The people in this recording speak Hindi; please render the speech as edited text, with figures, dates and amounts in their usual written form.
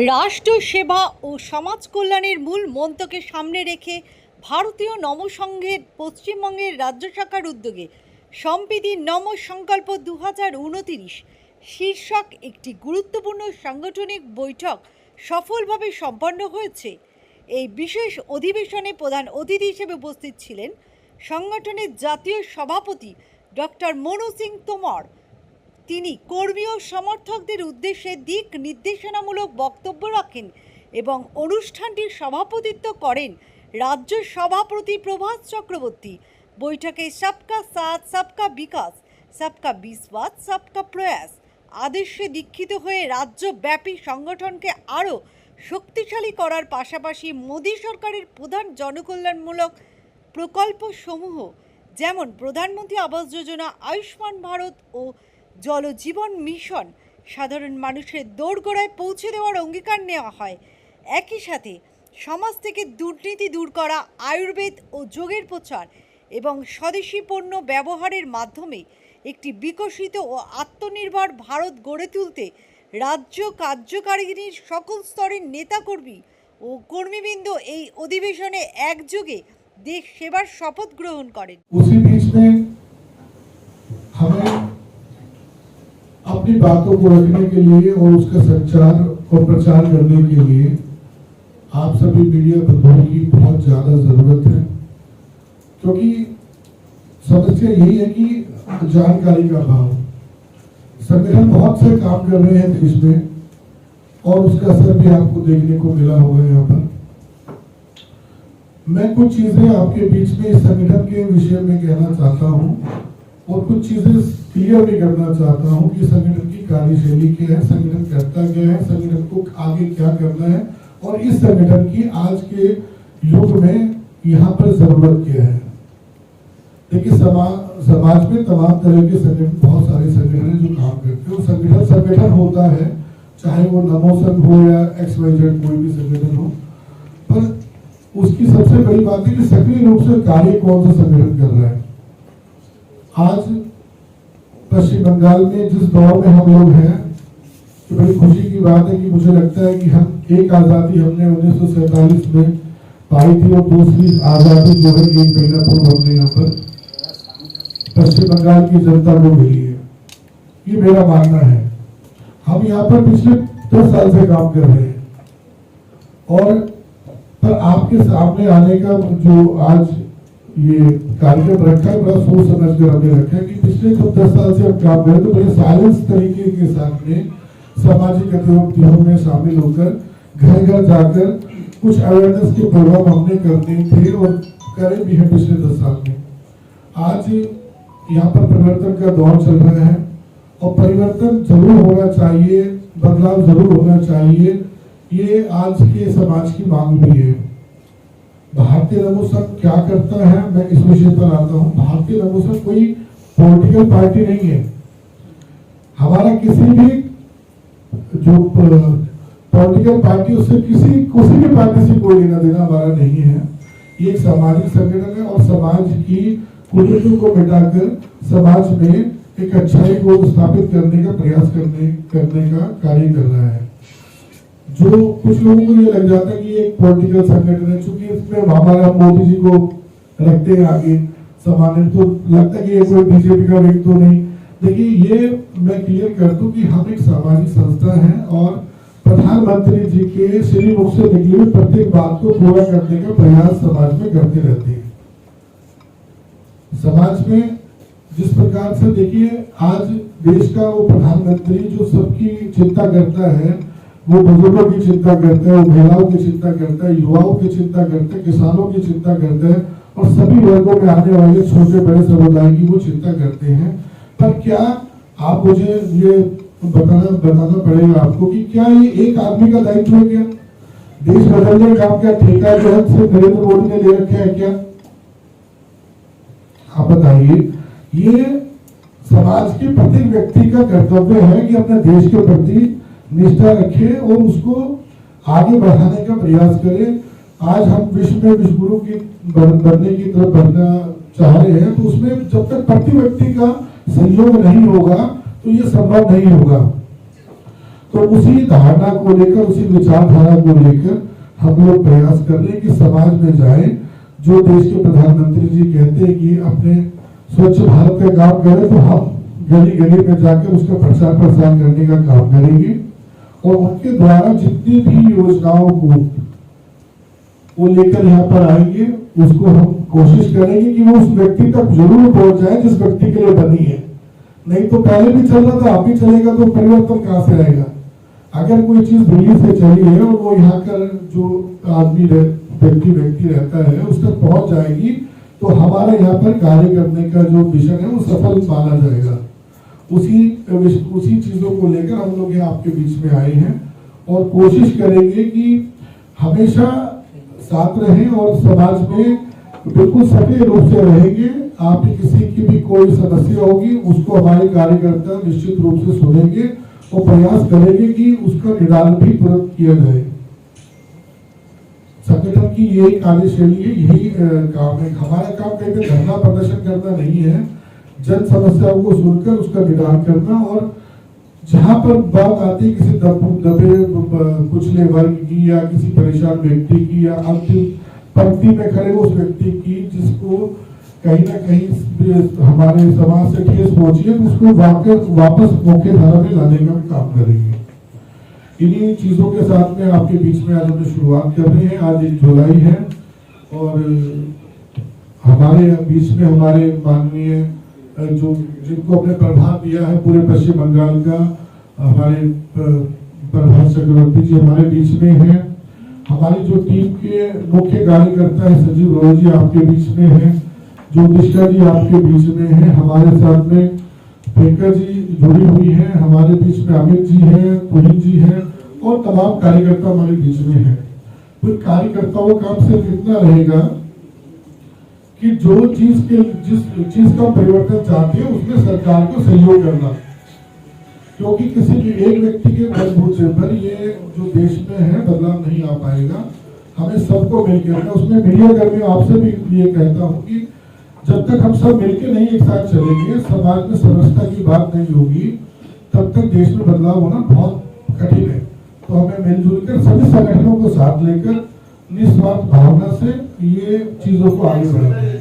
রাষ্ট্র সেবা ও সমাজ কল্যাণের মূল মন্ত্রকে সামনে রেখে ভারতীয় নমসংঘের পশ্চিমবঙ্গের রাজ্য শাখার উদ্যোগে সম্প্রীতি নম সংকল্প 2029 শীর্ষক একটি গুরুত্বপূর্ণ সাংগঠনিক বৈঠক সফলভাবে সম্পন্ন হয়েছে। এই বিশেষ অধিবেশনে প্রধান অতিথি হিসেবে উপস্থিত ছিলেন সংগঠনের জাতীয় সভাপতি ডক্টর মনু সিং তোমর। তিনি কর্মী ও সমর্থকদের উদ্দেশ্যে দিক নির্দেশনামূলক বক্তব্য রাখেন এবং অনুষ্ঠানটির সভাপতিত্ব করেন রাজ্য সভাপতি প্রভাস চক্রবর্তী। বৈঠকে সবকা সাথ সবকা বিকাশ সবকা বিশ্বাস সবকা প্রয়াস আদর্শে দীক্ষিত হয়ে রাজ্যব্যাপী সংগঠনকে আরও শক্তিশালী করার পাশাপাশি মোদী সরকারের প্রধান জনকল্যাণমূলক প্রকল্পসমূহ যেমন প্রধানমন্ত্রী আবাস যোজনা, আয়ুষ্মান ভারত ও জল জীবন মিশন সাধারণ মানুষের দোরগোড়ায় পৌঁছে দেওয়ার অঙ্গীকার নেওয়া হয়। একই সাথে সমাজ থেকে দুর্নীতি দূর করা, আয়ুর্বেদ ও যোগের প্রচার এবং স্বদেশি পণ্য ব্যবহারের মাধ্যমে একটি বিকশিত ও আত্মনির্ভর ভারত গড়ে তুলতে রাজ্য কার্যকারিণীর সকল স্তরের নেতাকর্মী ও কর্মীবৃন্দ এই অধিবেশনে একযোগে দেশ সেবার শপথ গ্রহণ করেন। अपनी बातों को रखने के लिए और उसका संचार और प्रचार करने के लिए आप सभी मीडिया बंधुओं की बहुत ज्यादा जरूरत है, क्योंकि समस्या यही है कि जानकारी का अभाव। संगठन बहुत से काम कर रहे हैं देश में और उसका असर भी आपको देखने को मिला होगा। यहाँ पर मैं कुछ चीजें आपके बीच में इस संगठन के विषय में कहना चाहता हूँ और कुछ चीजें क्लियर भी करना चाहता हूं कि संगठन की कार्यशैली क्या है, संगठन करता क्या है, संगठन को आगे क्या करना है और इस संगठन की आज के युग में यहाँ पर जरूरत क्या है। देखिए, समाज में तमाम तरह के संगठन, बहुत सारे संगठन हैं जो काम करते हैं। संगठन होता है, चाहे वो नमो संघ हो या XYZ कोई भी संगठन हो, पर उसकी सबसे बड़ी बात है कि सक्रिय रूप से कार्य कौन सा संगठन कर रहा है। आज पश्चिम बंगाल में जिस दौर में हम लोग हैं, तो बड़ी खुशी की बात है कि मुझे लगता है कि हम एक आज़ादी हमने 1947 में पाई थी और दूसरी आज़ादी जो है 1 महीना पूर्व हमने यहाँ पर पश्चिम बंगाल की जनता को मिली है। ये मेरा मानना है। हम यहाँ पर पिछले 10 साल से काम कर रहे हैं और पर आपके सामने आने का जो आज ये कार्यक्रम रखा है, बड़ा सोच समझ कर हमने रखा है कि पिछले 10 साल से हम काम करें तो बड़े साइलेंस तरीके के साथ में सामाजिक गतिविधियों में शामिल होकर घर घर जाकर कुछ अवेयरनेस के प्रोग्राम हमने करने थे और करे भी हैं पिछले 10 साल में। आज यहाँ पर परिवर्तन का दौर चल रहा है और परिवर्तन जरूर होना चाहिए, बदलाव जरूर होना चाहिए। ये आज के समाज की मांग भी है। भारतीय नमो संघ क्या करता है, मैं इस विषय पर आता हूँ। भारतीय नमो संघ कोई पॉलिटिकल पार्टी नहीं है। हमारा किसी भी जो पॉलिटिकल पार्टी उससे किसी भी पार्टी से कोई लेना देना हमारा नहीं है। ये एक सामाजिक संगठन है और समाज की कुरीतियों को मिटाकर समाज में एक अच्छाई को स्थापित करने का प्रयास करने का कार्य कर रहा है। जो कुछ लोगों को ये लग जाता है कि ये एक पॉलिटिकल संगठन है, चूंकि इसमें हमारा मोदी जी को रखते हैं आगे सामान्य, तो लगता है कि ये कोई बीजेपी का व्यक्ति तो नहीं। देखिए, ये मैं क्लियर कर दूं कि हम एक सामाजिक संस्था है और प्रधानमंत्री जी के श्री मुख से निकली हुई प्रत्येक बात को पूरा करने का प्रयास समाज में करते रहते हैं। समाज में जिस प्रकार से देखिए, आज देश का वो प्रधानमंत्री जो सबकी चिंता करता है, वो बुजुर्गों की चिंता करता है, वो महिलाओं की चिंता करता है, युवाओं की चिंता करता है, किसानों की चिंता करता है और सभी वर्गों में आने वाले छोटे बड़े समुदाय की वो चिंता करते हैं। पर क्या आप मुझे ये बताना पड़ेगा आपको कि क्या ये एक आदमी का दायित्व है? क्या देश बदलने का क्या ठेका जो है सिर्फ नरेंद्र मोदी ने ले रखा है क्या? आप बताइए। ये समाज के प्रत्येक व्यक्ति का कर्तव्य है कि अपने देश के प्रति निष्ठा रखे और उसको आगे बढ़ाने का प्रयास करे। आज हम विश्व में विश्व गुरु की बनने की तरफ बढ़ना चाह रहे हैं, तो उसमें जब तक प्रति व्यक्ति का सहयोग नहीं होगा तो ये संभव नहीं होगा। तो उसी धारणा को लेकर, उसी विचारधारा को लेकर हम लोग प्रयास कर रहे हैं कि समाज में जाए। जो देश के प्रधानमंत्री जी कहते हैं कि अपने स्वच्छ भारत का काम करें, तो हम गली गली में जाकर उसका प्रचार प्रसार करने का काम करेंगे और उनके द्वारा जितनी भी योजनाओं को वो लेकर यहाँ पर आएंगे, उसको हम कोशिश करेंगे कि वो उस व्यक्ति तक जरूर पहुंच जाए जिस व्यक्ति के लिए बनी है। नहीं तो पहले भी चल रहा था, अभी चलेगा तो परिवर्तन कहाँ से आएगा। अगर कोई चीज दिल्ली से चली है और वो यहाँ का जो आदमी व्यक्ति रहता है उस तक पहुंच जाएगी, तो हमारे यहाँ पर कार्य करने का जो मिशन है वो सफल माना जाएगा। उसी चीजों को लेकर हम लोग यहाँ आपके बीच में आए हैं और कोशिश करेंगे कि हमेशा साथ रहें और समाज में बिल्कुल सक्रिय रूप से रहेंगे। आप किसी की भी कोई समस्या होगी उसको हमारे कार्यकर्ता निश्चित रूप से सुनेंगे और प्रयास करेंगे कि उसका निदान भी तुरंत किया जाए। संगठन की यही कार्यशैली है, यही काम है। हमारा काम कहीं पे धरना प्रदर्शन करना नहीं है, जन समस्याओं को सुनकर उसका निदान करना। और जहां पर बात आती है किसी दबे कुचले वर्ग की या किसी परेशान व्यक्ति की या अंतिम पंक्ति में खड़े उस व्यक्ति की जिसको कहीं ना कहीं हमारे समाज से ठेस पहुंची है, तो उसको वापस मुख्य धारा में लाने का काम करेंगे। इन्हीं चीजों के साथ में आपके बीच में आज हम शुरुआत कर रहे हैं। आज 1 जुलाई है और हमारे बीच में हमारे माननीय जो जिनको अपने प्रभाव दिया है पूरे पश्चिम बंगाल का, हमारे प्रभात चक्रवर्ती जी हमारे बीच में है। हमारी जो टीम के मुख्य कार्यकर्ता है संजीव रॉय जी आपके बीच में है, ज्योतिषा जी आपके बीच में है, हमारे साथ में प्रियंका जी जुड़ी हुई है, हमारे बीच में अमित जी है, पुनीत जी है और तमाम कार्यकर्ता हमारे बीच में है। तो कार्यकर्ताओं का काम सिर्फ इतना रहेगा कि जिस चीज का परिवर्तन चाहते हैं उसमें सरकार को सहयोग करना, क्योंकि किसी भी एक व्यक्ति के बलबूते पर ये जो देश में है बदलाव नहीं आ पाएगा। हमें सबको मिलकर, मैं उसमें मीडिया कर्मियों आपसे भी ये कहता हूँ कि जब तक हम सब मिलकर नहीं एक साथ चलेंगे, समाज में समरसता की बात नहीं होगी, तब तक देश में बदलाव होना बहुत कठिन है। तो हमें मिलजुल कर सभी संगठनों को साथ लेकर निस्वार्थ भावना से ये चीजों को आगे बढ़ाना है।